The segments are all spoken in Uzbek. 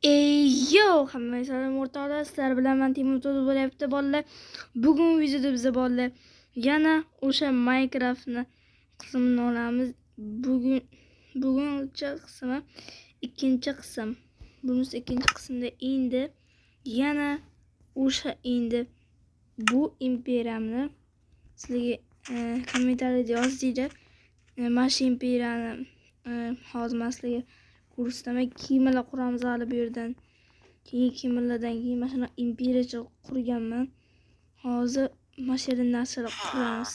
Yo, hamma salom o'rtoqlar, sizlar bilan men Timur To'zi bo'lyapti bolalar. Bugun videoda biz bolalar yana o'sha Minecraftni qismini olamiz. Buguncha qismi ikkinchi qism. Bunisi ikkinchi qismda endi yana o'sha bu imperiyamni sizlarga kommentariyada yozinglar. Mana shu imperiyani hozir men sizlarga ko'rsataman. Kemalar quramiz hali bu yerdan. Keyin kemalardan keyin mana shuna imperiya qurganman. Hozir mana shu yerdan narsalar quramiz.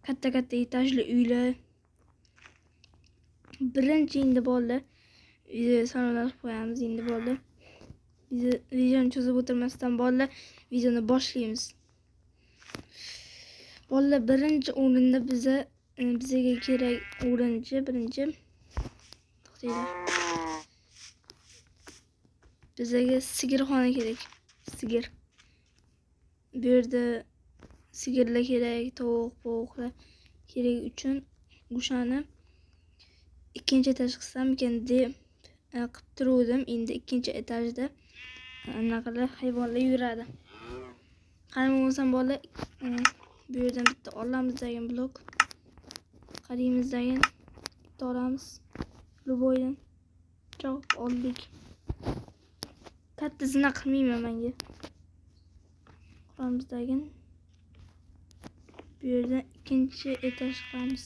Katta etajli uylar. Birinchi endi bolalar video sanalab qo'yamiz endi bolalar. Videoni cho'zib o'tirmasdan bolalar videoni boshlaymiz. Bolalar birinchi o'rinda bizga kerak birinchi to'xtanglar. Bizga sigirxona kerak. Sigir. Bu yerda sigirlar kerak, tovuqlar kerak uchun o'shani ikkinchi etaj qilsam ekan deb qilib turdim. Endi ikkinchi etajda anaqalar hayvonlar yuradi. Qarang bo'lsam bolalar, bu yerdan bitta olamizdan blok, qarimizdan bitta olamiz. Luboydan chop oldik. Katta zina qilmayman menga. Quramizdan bu yerdan ikkinchi etaj qilamiz.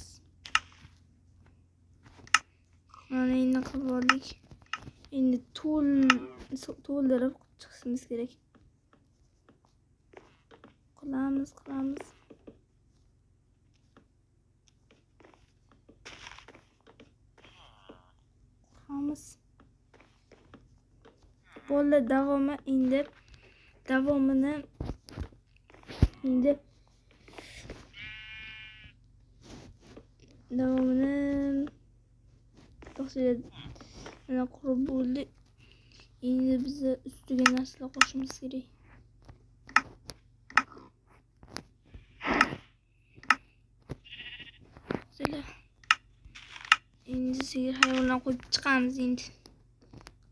Mana endi qilib oldik. Endi to'ldirib chiqishimiz kerak. Qilamiz. Bolalar davomini to'xtaydi. Mana qurib bo'ldi. Endi biz ustiga narsalar qo'shimiz kerak. Endi sigir hayvonlarni qo'yib chiqamiz endi.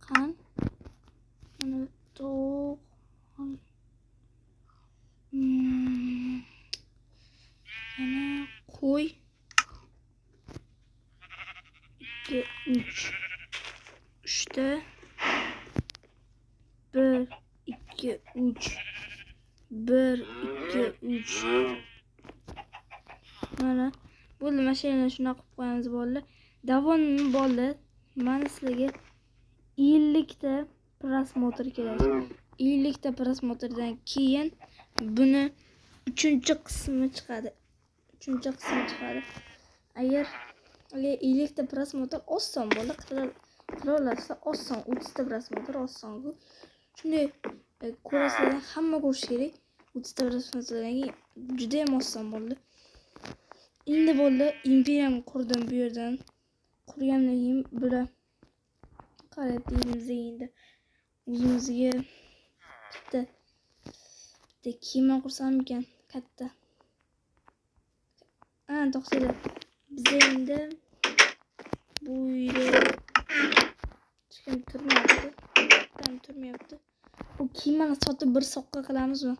Qani? Mana tovuq. Mana qo'y. 2 3 3ta 1 2 3 1 2 3 mana bo'ldi. Mashinani shunaqa qilib qo'yamiz bolalar. Davomini bolalar, mana sizlarga 50 ta prosmotr kerak. 50 ta prosmotrdan keyin buni 3-qismi chiqadi. Agar 50 ta prosmotr oson bo'ldi, qilaversa oson. 30 ta prosmotr oson-ku. Shunday ko'rasizlar, hamma ko'rish kerak. 30 ta prosmotrdan keyin juda ham oson bo'ldi. Endi bo'ldi, imperiyani qurdim bu yerdan. Qurgandan keyin bular qarab elimizga endi o'zimizga bitta kema qursam ekan, katta. To'xtanglar. Biz endi bu yerda chiqim turmayapti. Bu kemani sotib bir soqqa qilamizmi?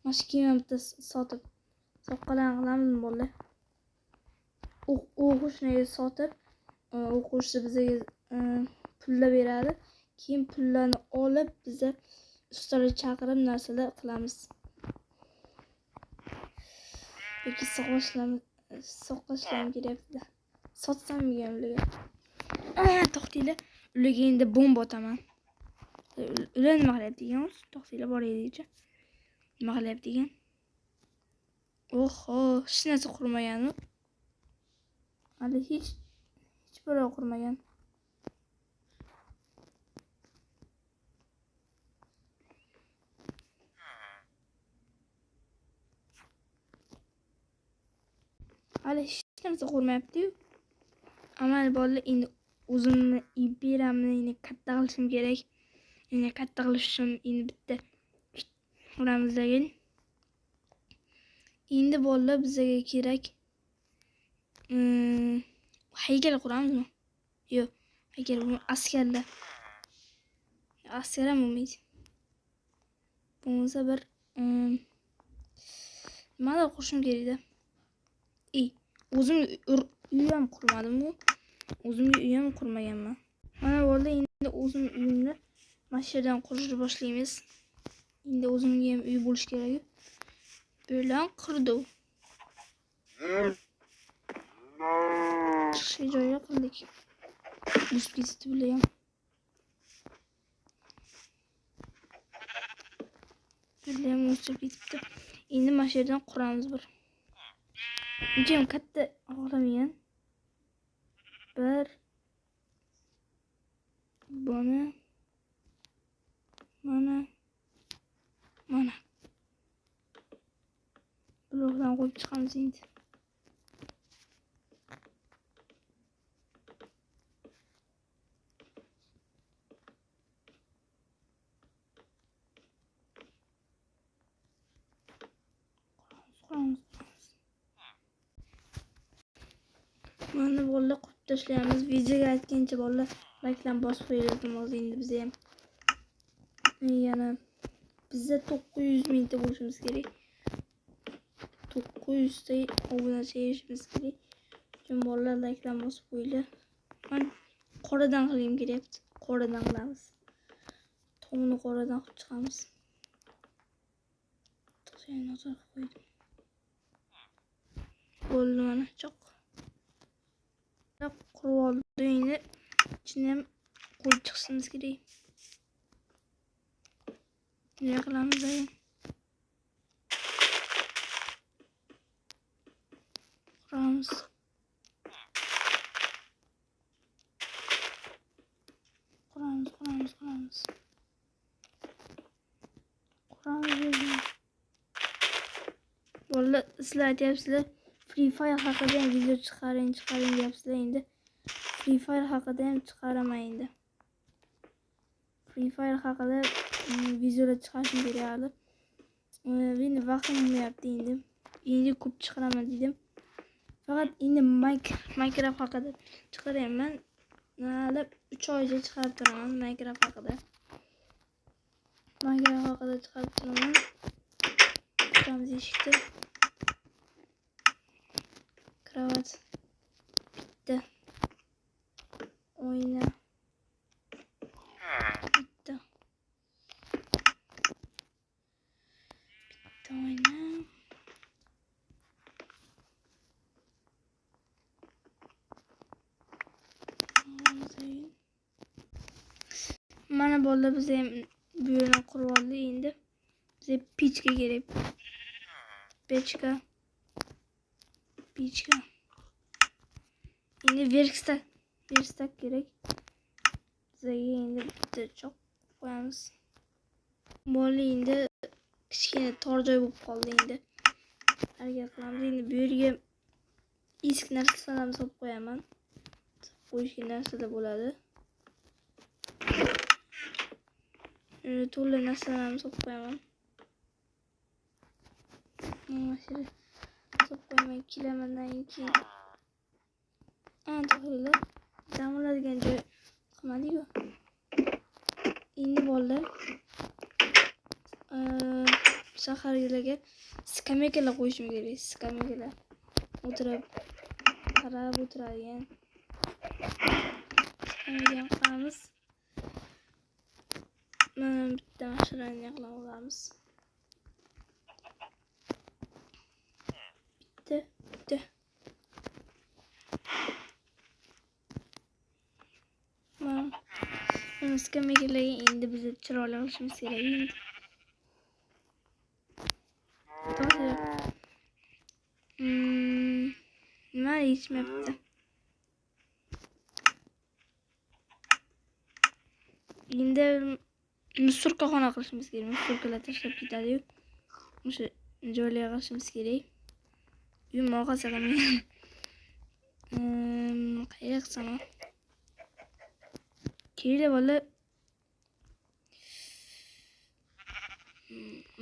Mana shu kemani bitta sotib soqqalarni qilamizmi bolalar? O'qishni sotib, o'quvchi bizga pullar beradi. Keyin pullarni olib biz ustalar chaqirib narsalar qilamiz. Yoki soqlashlarni kelyapti. Sotsam degan ularga. To'xtanglar. Ularga endi bomba otaman. Ular nima qilyapti degan? To'xtanglar, boraylikcha. Nima qilyapti degan? Oho, hech narsa qurmagan. Hali hech bir qurmagan. Hali hech narsa qurmayapti-yu. Amal bolalar, endi o'zimni imperiyamni endi katta qilishim kerak. Endi katta qilishim endi bitta quramizdan. Endi bolalar bizga kerak haykal quramizmi? Yo'q, haykal askarlar. askar ham bo'lmaydi. Bo'lmasa bir nimalar qurishim kerak-da. O'zim uy ham qurmadim-ku. O'zimga uy ham qurmaganman. Mana bo'ldi, endi o'zim uyimni mana shu yerdan qurishni boshlaymiz. Endi o'zimga ham uy bo'lish kerak. Bilan qurdim. Chiqishga joyga qildik. Biskit bilan ham. Bilan o'sib ketibdi. Endi mana shu yerdan quramiz bir. Uncha katta og'ramagan. Bir buni mana blokdan qo'yib chiqamiz endi. Mana bolalar qurib tashlaymiz. Videoga aytgancha bolalar like'dan bosib qo'yinglar. Endi biz ham yana bizda 900 mingta bo'lishimiz kerak. 900 ta obunachi erishimiz kerak. Chunki bolalar like'dan bosib qo'yinglar. Men qoradan qilgim kelyapti. Qoradan qilamiz. Tomni qoradan qilib chiqamiz. To'g'ri nazar qo'ydim. Bo'ldi mana choq. Qurib oldim. Endi ichini ham qo'yib chiqishimiz kerak. Nima qilamiz endi? Quramiz. Bolalar sizlar aytyapsizlar, Free Fire haqida ham video chiqaring deyapsizlar. Endi Free Fire haqida ham chiqaraman endi. Free Fire haqida videolar chiqarishim kerak hali. Endi vaqtim bo'lmayapti endi. Endi ko'p chiqaraman dedim. Faqat endi Minecraft haqida chiqaraman. Hali 3 oycha chiqarib turaman Minecraft haqida. Chiqarib turaman. Chiqamiz eshikda. Kravat. Bitta. Oyna. Bitta oyna. Mana bolalar biz ham bu yerni qurib oldik. Endi bizga pechka kerak. Pechka. Endi verstak kerak. Bizga endi bitta choq qo'yamiz. Bo'ldi, endi kichkina tor joy bo'lib qoldi endi. Harakat qilamiz. Endi bu yerga eski narsalarni solib qo'yaman. Qo'yishga narsada bo'ladi. Turli narsalarni solib qo'yaman. Mana shu solib qo'yaman. Kelamandan keyin to'g'rilar dam oladigan joy qilmadik-ku. Endi bolalar shaharlarga skameykalar qo'yishim kerak. Skameykalar o'tirib qarab o'tiradigan skameyka qilamiz. Mana bitta mashinani qilib olamiz. Bitta. Mana skameykalarga endi biz chiroyli qilishimiz kerak endi. Nima yetishmayapti? Endi musurkaxona qilishimiz kerak. Musurkalar tashlab ketadi-yu. O'sha joylarga qilishimiz kerak. Uyim orqasiga men qayerga qilsam? Kerak bola.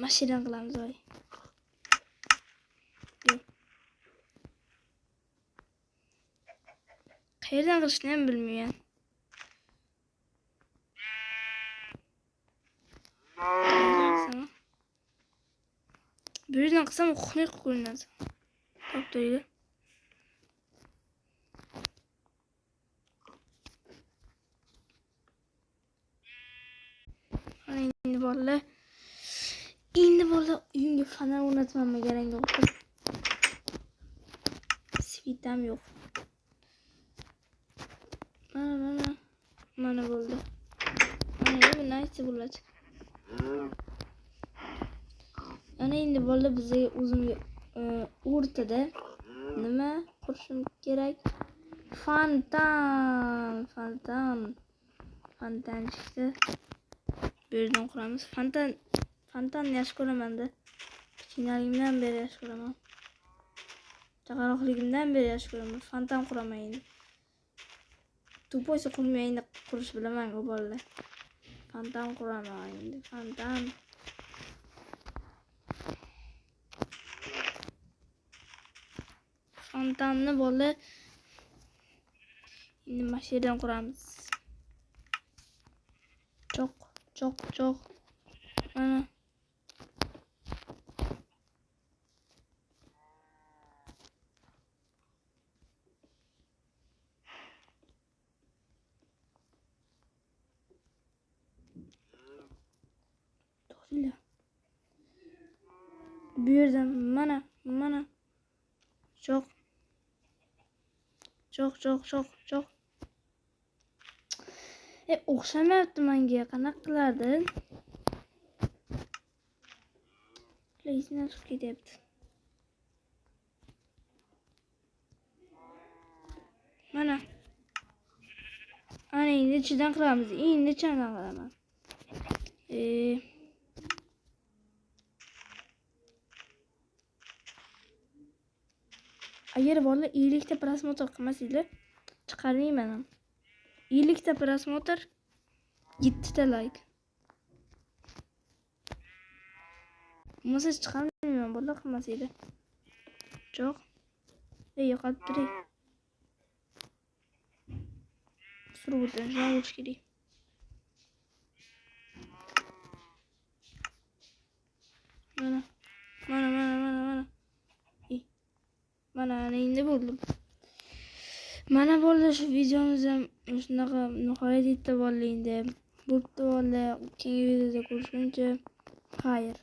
Mashina qilamiz voy. Qayerdan qilishni ham bilmayman. Bir yerdan qilsam huquqni ko'rinadi. Top turadi. Ana endi bolalar. Endi bolalar uyimga fonar o'rnatmanmi garangga o'qib. Svitam yo'q. Mana bo'ldi. Mana endi naysa bo'ladi. Ana endi bolalar bizga o'zimga o'rtada nima qurishim kerak? Fontan chiqdi. Bu yerdan quramiz. Fontanni yaxshi ko'raman-da. Kichkinaligimdan beri yaxshi ko'raman. Chaqaloqligimdan beri yaxshi ko'raman. Fontan quraman endi. To'poysa qurmayni qurish bilaman ku bolalar. Fontan quraman endi. Fontanni bolalar endi mashinadan quramiz. Choq. Mana. To'g'ri. Bu yerdan mana. Choq. O'xshamayapti menga. Qanaqa qilardi? Lekin chiqib ketyapti. Mana. Ana endi ichidan qilamiz. Endi ichidan qilaman. Agar bolalar 50 ta prosmotr qilmasanglar, chiqarmayman ham. 50 ta prosmotr 7 ta like. Bo'lmasa chiqarmayman bolalar qilmasanglar. Cho'q. Yo'qotib turing. Surib o'tiring, shunday bo'lish kerak. Mana. Mana endi bo'ldi. Mana bo'ldi shu videomiz ham shunaqa nihoyat etdi bolalar endi. Bo'pti bolalar, keyingi videoda ko'rishguncha xayr.